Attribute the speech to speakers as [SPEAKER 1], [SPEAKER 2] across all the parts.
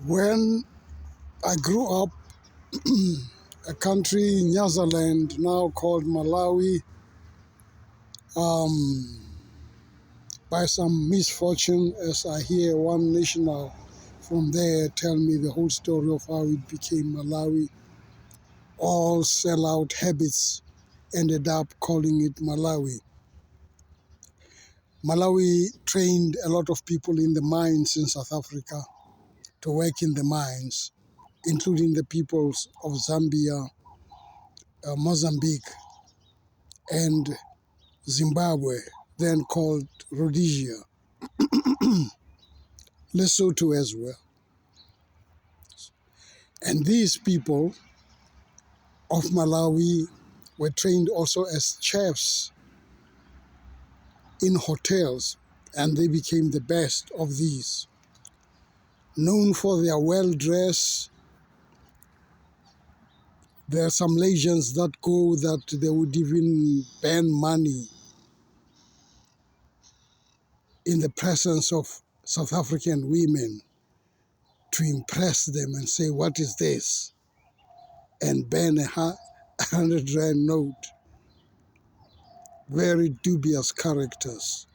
[SPEAKER 1] When I grew up, a country, Nyasaland, now called Malawi, by some misfortune, as I hear one national from there tell me the whole story of how it became Malawi, all sellout habits ended up calling it Malawi. Malawi trained a lot of people in the mines in South Africa to work in the mines, including the peoples of Zambia, Mozambique, and Zimbabwe, then called Rhodesia, Lesotho as well. And these people of Malawi were trained also as chefs in hotels, and they became the best of these. Known for their well-dress, there are some legends that go that they would even burn money in the presence of South African women to impress them and say, "What is this?" and burn a 100 Rand note. Very dubious characters,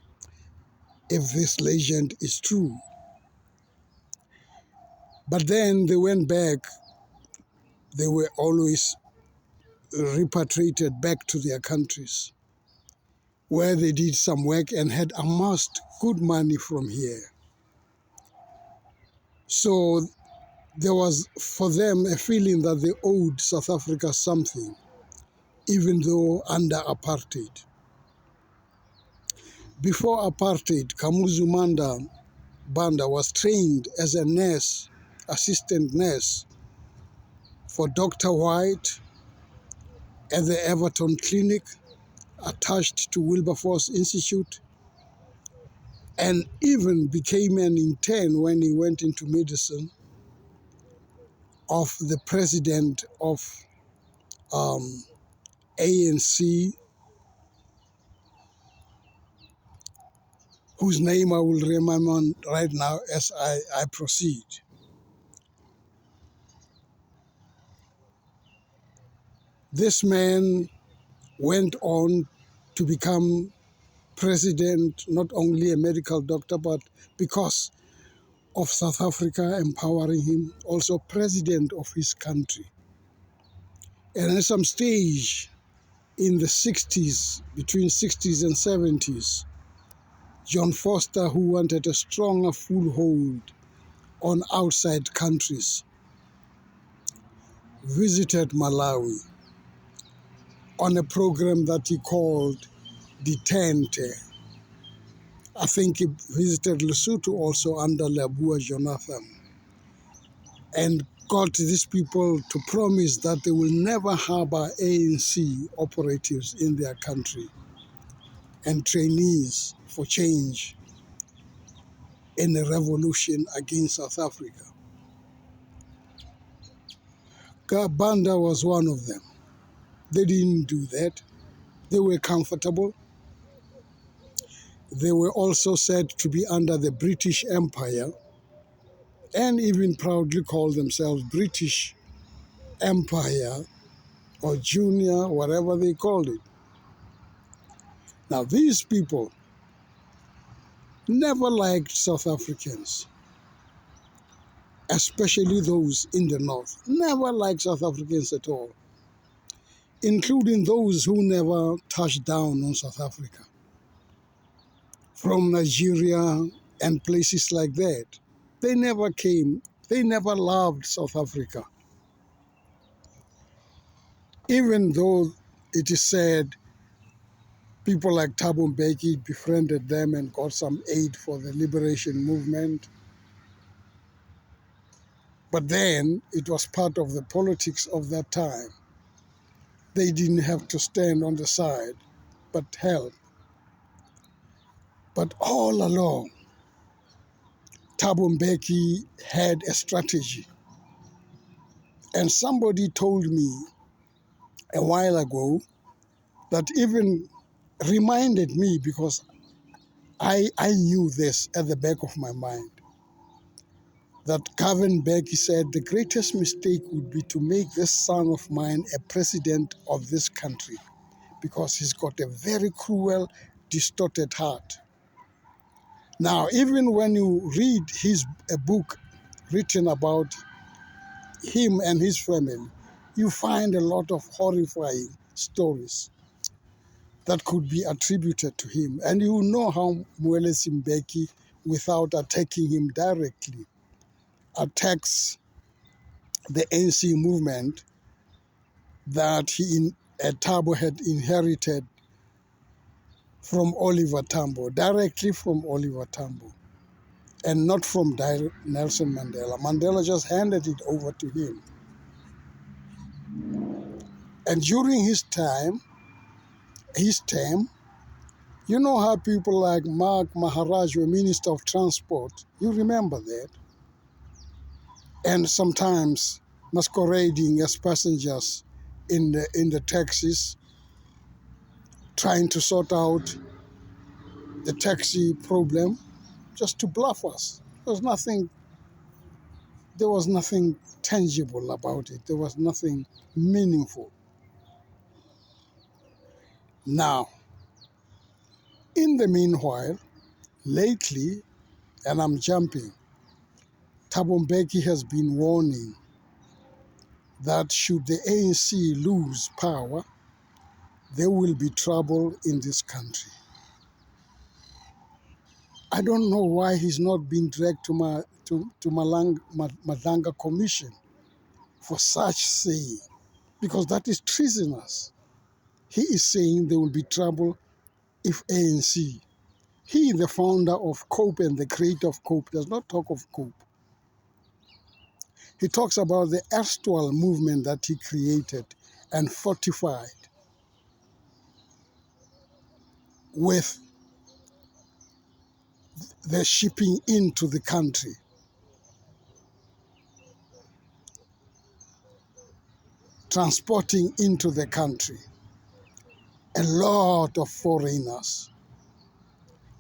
[SPEAKER 1] if this legend is true. But then they went back. They were always repatriated back to their countries, where they did some work and had amassed good money from here. So there was, for them, a feeling that they owed South Africa something, even though under apartheid. Before apartheid, Kamuzu Banda was trained as a nurse, assistant nurse, for Dr. White at the Everton Clinic, attached to Wilberforce Institute, and even became an intern when he went into medicine of the president of ANC, whose name I will remember right now as I proceed. This man went on to become president, not only a medical doctor, but because of South Africa empowering him, also president of his country. And at some stage in the 60s, between 60s and 70s, John Foster, who wanted a stronger foothold on outside countries, visited Malawi on a program that he called Detente. I think he visited Lesotho also under Leabua Jonathan, and got these people to promise that they will never harbor ANC operatives in their country and trainees for change in a revolution against South Africa. Banda was one of them. They didn't do that. They were comfortable. They were also said to be under the British Empire and even proudly called themselves British Empire or Junior, whatever they called it. Now, these people never liked South Africans, especially those in the north. Never liked South Africans at all, including those who never touched down on South Africa, from Nigeria and places like that. They never came. They never loved South Africa. Even though it is said people like Thabo Mbeki befriended them and got some aid for the liberation movement. But then it was part of the politics of that time. They didn't have to stand on the side, but help. But all along, Thabo Mbeki had a strategy. And somebody told me a while ago that even reminded me, because I knew this at the back of my mind. that Govan Mbeki said the greatest mistake would be to make this son of mine a president of this country because he's got a very cruel, distorted heart. Now, even when you read a book written about him and his family, you find a lot of horrifying stories that could be attributed to him. And you know how Mwele Mbeki, without attacking him directly, attacks the ANC movement that Thabo had inherited from Oliver Tambo, directly from Oliver Tambo, and not from Nelson Mandela. Mandela just handed it over to him. And during his term, you know how people like Mark Maharaj were Minister of Transport? You remember that? And sometimes masquerading as passengers in the taxis, trying to sort out the taxi problem just to bluff us. There was nothing tangible about it. There was nothing meaningful. Now, in the meanwhile, lately, and I'm jumping, Thabo Mbeki has been warning that should the ANC lose power, there will be trouble in this country. I don't know why he's not been dragged to Madanga Commission for such saying, because that is treasonous. He is saying there will be trouble if ANC. He, the founder of COPE and the creator of COPE, does not talk of COPE. He talks about the erstwhile movement that he created and fortified with the shipping into the country, transporting into the country a lot of foreigners.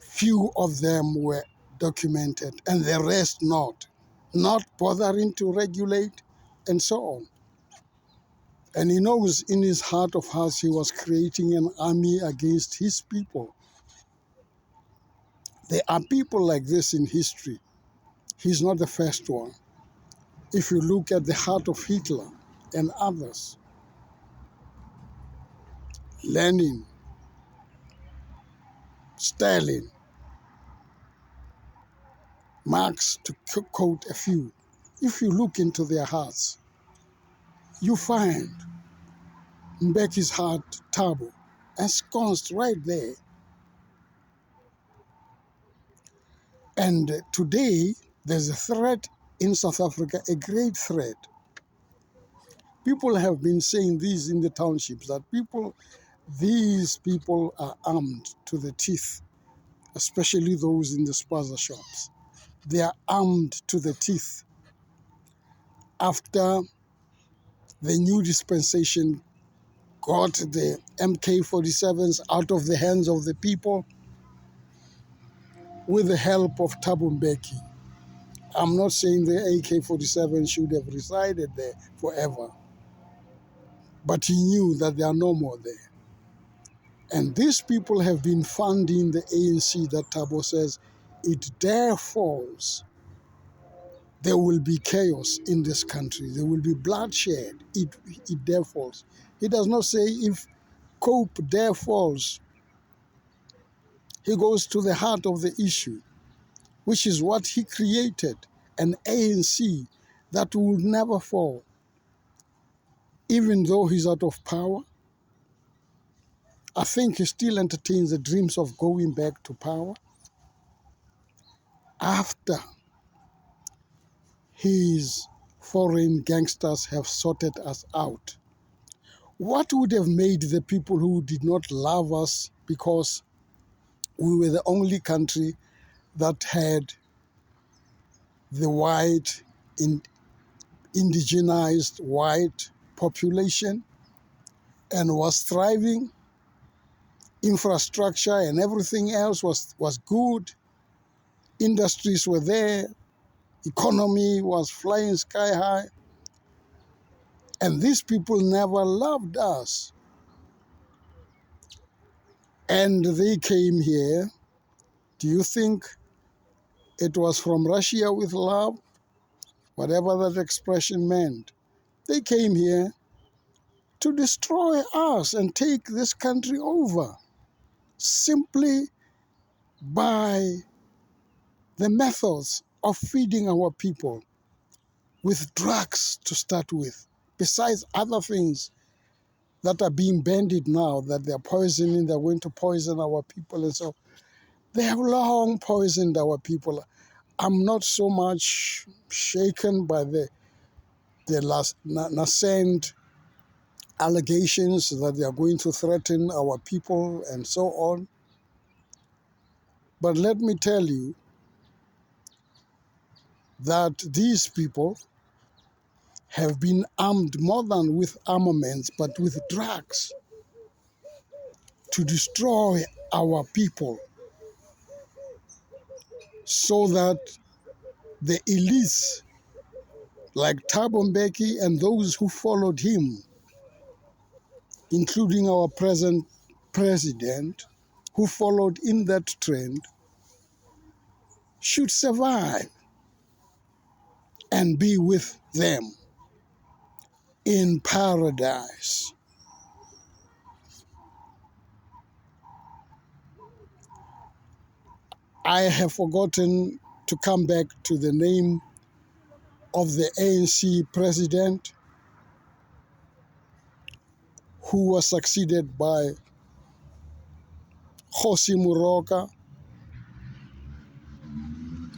[SPEAKER 1] Few of them were documented and the rest not bothering to regulate and so on. And he knows in his heart of hearts he was creating an army against his people. There are people like this in history. He's not the first one. If you look at the heart of Hitler and others, Lenin, Stalin, Marx, to quote a few, if you look into their hearts, you find Mbeki's heart, Thabo, ensconced right there. And today, there's a threat in South Africa, a great threat. People have been saying this in the townships, that these people are armed to the teeth, especially those in the spaza shops. They are armed to the teeth after the new dispensation got the MK-47s out of the hands of the people with the help of Thabo Mbeki. I'm not saying the AK-47 should have resided there forever, but he knew that there are no more there. And these people have been funding the ANC that Thabo says, it dare falls, there will be chaos in this country. There will be bloodshed. It dare falls. He does not say if COPE dare falls. He goes to the heart of the issue, which is what he created, an ANC that will never fall. Even though he's out of power, I think he still entertains the dreams of going back to power after his foreign gangsters have sorted us out. What would have made the people who did not love us because we were the only country that had the white, indigenized white population and was thriving, infrastructure and everything else was good, industries were there, economy was flying sky high, and these people never loved us. And they came here. Do you think it was from Russia with love? Whatever that expression meant. They came here to destroy us and take this country over simply by the methods of feeding our people with drugs to start with, besides other things that are being bandied now, that they're poisoning, they're going to poison our people. And so they have long poisoned our people. I'm not so much shaken by the nascent allegations that they are going to threaten our people and so on. But let me tell you that these people have been armed more than with armaments, but with drugs to destroy our people so that the elites like Thabo Mbeki and those who followed him, including our present president, who followed in that trend, should survive and be with them in paradise. I have forgotten to come back to the name of the ANC president who was succeeded by Kgosi Moroka,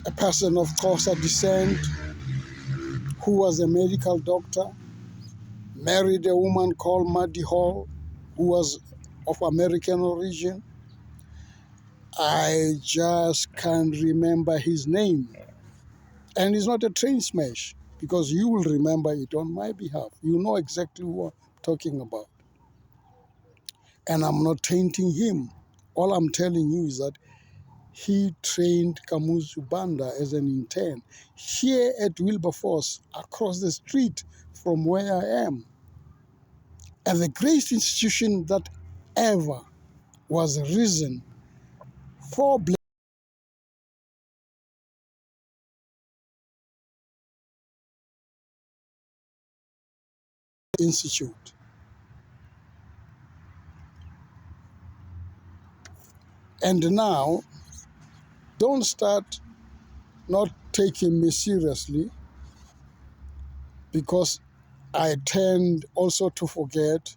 [SPEAKER 1] a person of Xhosa descent who was a medical doctor, married a woman called Maddie Hall, who was of American origin. I just can't remember his name. And it's not a train smash, because you will remember it on my behalf. You know exactly who I'm talking about. And I'm not tainting him. All I'm telling you is that he trained Kamuzu Banda as an intern here at Wilberforce, across the street from where I am. And the greatest institution that ever was risen for Black Institute. And now, don't start not taking me seriously, because I tend also to forget.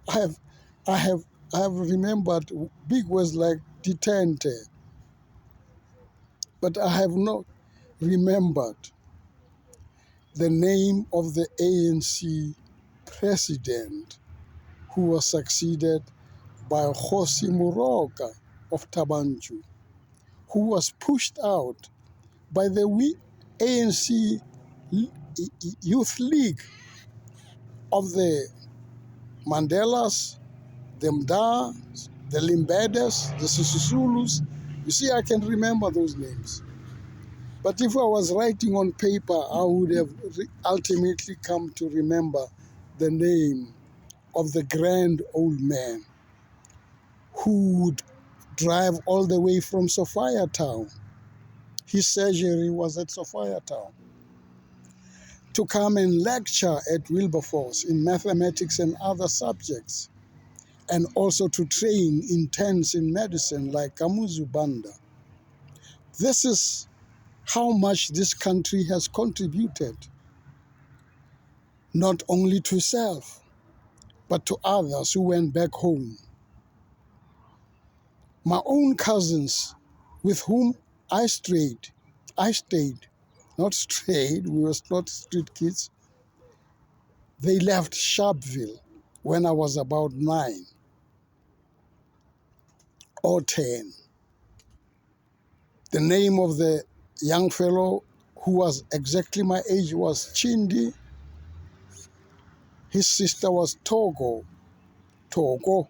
[SPEAKER 1] I have, I have, I have remembered big words like detente, but I have not remembered the name of the ANC president who was succeeded by Kgosi Moroka of Tabanchu, who was pushed out by the ANC Youth League of the Mandelas, the Mdas, the Limbedes, the Susulus. You see, I can remember those names. But if I was writing on paper, I would have ultimately come to remember the name of the grand old man who would drive all the way from Sophia Town. His surgery was at Sophia Town, to come and lecture at Wilberforce in mathematics and other subjects, and also to train interns in medicine like Kamuzu Banda. This is how much this country has contributed, not only to self, but to others who went back home. My own cousins with whom I stayed, not strayed, we were not street kids. They left Sharpeville when I was about 9 or 10. The name of the young fellow who was exactly my age was Chindi. His sister was Togo, or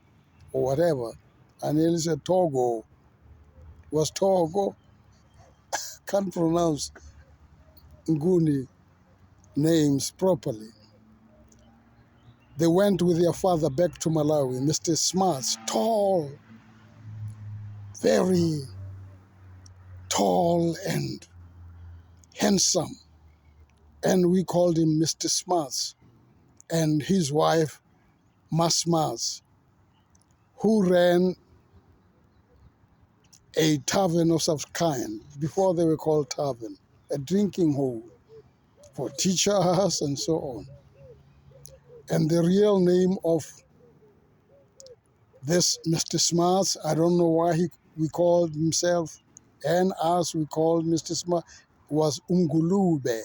[SPEAKER 1] whatever. And he said Togo, was Togo, can't pronounce. Nguni names properly. They went with their father back to Malawi, Mr. Smarts, tall, very tall and handsome. And we called him Mr. Smarts, and his wife, Mas Smarts, who ran a tavern of some kind, before they were called tavern, a drinking hole for teachers and so on. And the real name of this Mr. Smarts, I don't know why we called himself and us, we called Mr. Smart, was Ngulube,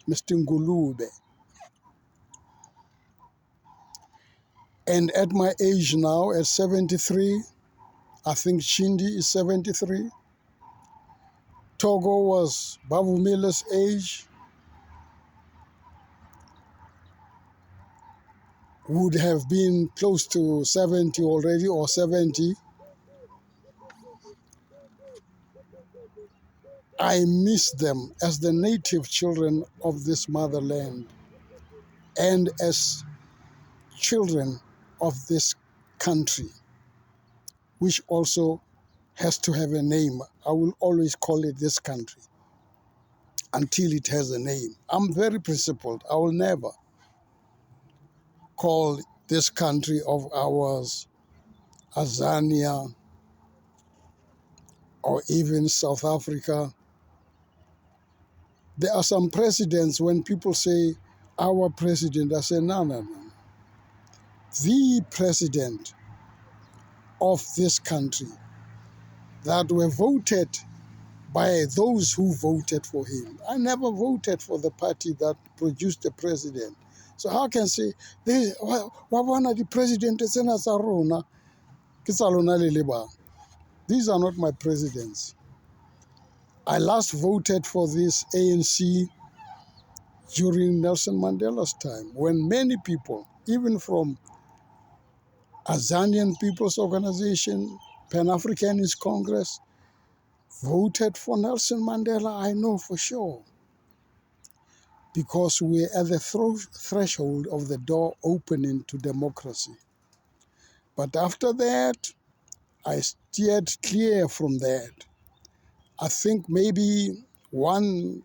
[SPEAKER 1] Mr. Ngulube. And at my age now, at 73, I think Chindi is 73, Togo was Bavumila's age, would have been close to 70 already, or 70. I miss them as the native children of this motherland and as children of this country, which also has to have a name. I will always call it this country until it has a name. I'm very principled. I will never call this country of ours Azania or even South Africa. There are some presidents, when people say our president, I say no, no, no. The president of this country that were voted by those who voted for him. I never voted for the party that produced the president. So how can I say, the president is These are not my presidents. I last voted for this ANC during Nelson Mandela's time, when many people, even from Azanian People's Organization, Pan-Africanist Congress, voted for Nelson Mandela, I know for sure, because we're at the threshold of the door opening to democracy. But after that, I steered clear from that. I think maybe one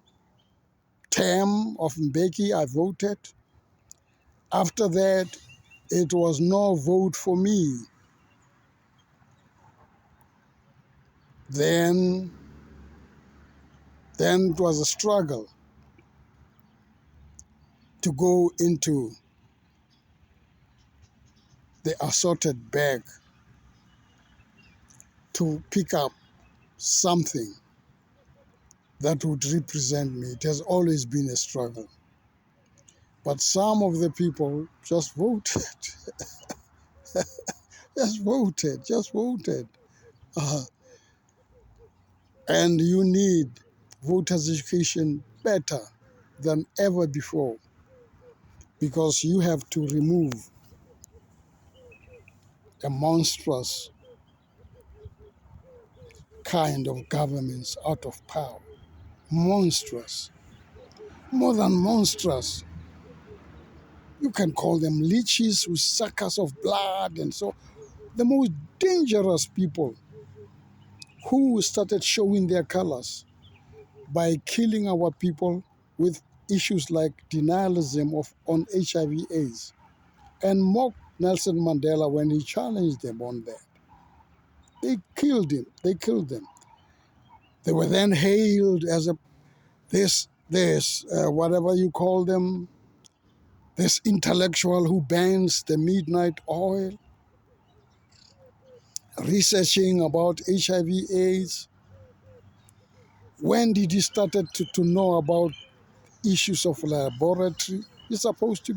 [SPEAKER 1] term of Mbeki I voted. After that, it was no vote for me. Then it was a struggle to go into the assorted bag to pick up something that would represent me. It has always been a struggle. But some of the people just voted, just voted. And you need voters' education better than ever before, because you have to remove a monstrous kind of governments out of power. Monstrous. More than monstrous. You can call them leeches with suckers of blood and so. The most dangerous people who started showing their colors by killing our people with issues like denialism on HIV/AIDS, and mocked Nelson Mandela when he challenged them on that. They killed him. They killed them. They were then hailed as whatever you call them, this intellectual who bans the midnight oil, researching about HIV/AIDS. When did he started to know about issues of laboratory? He's supposed to be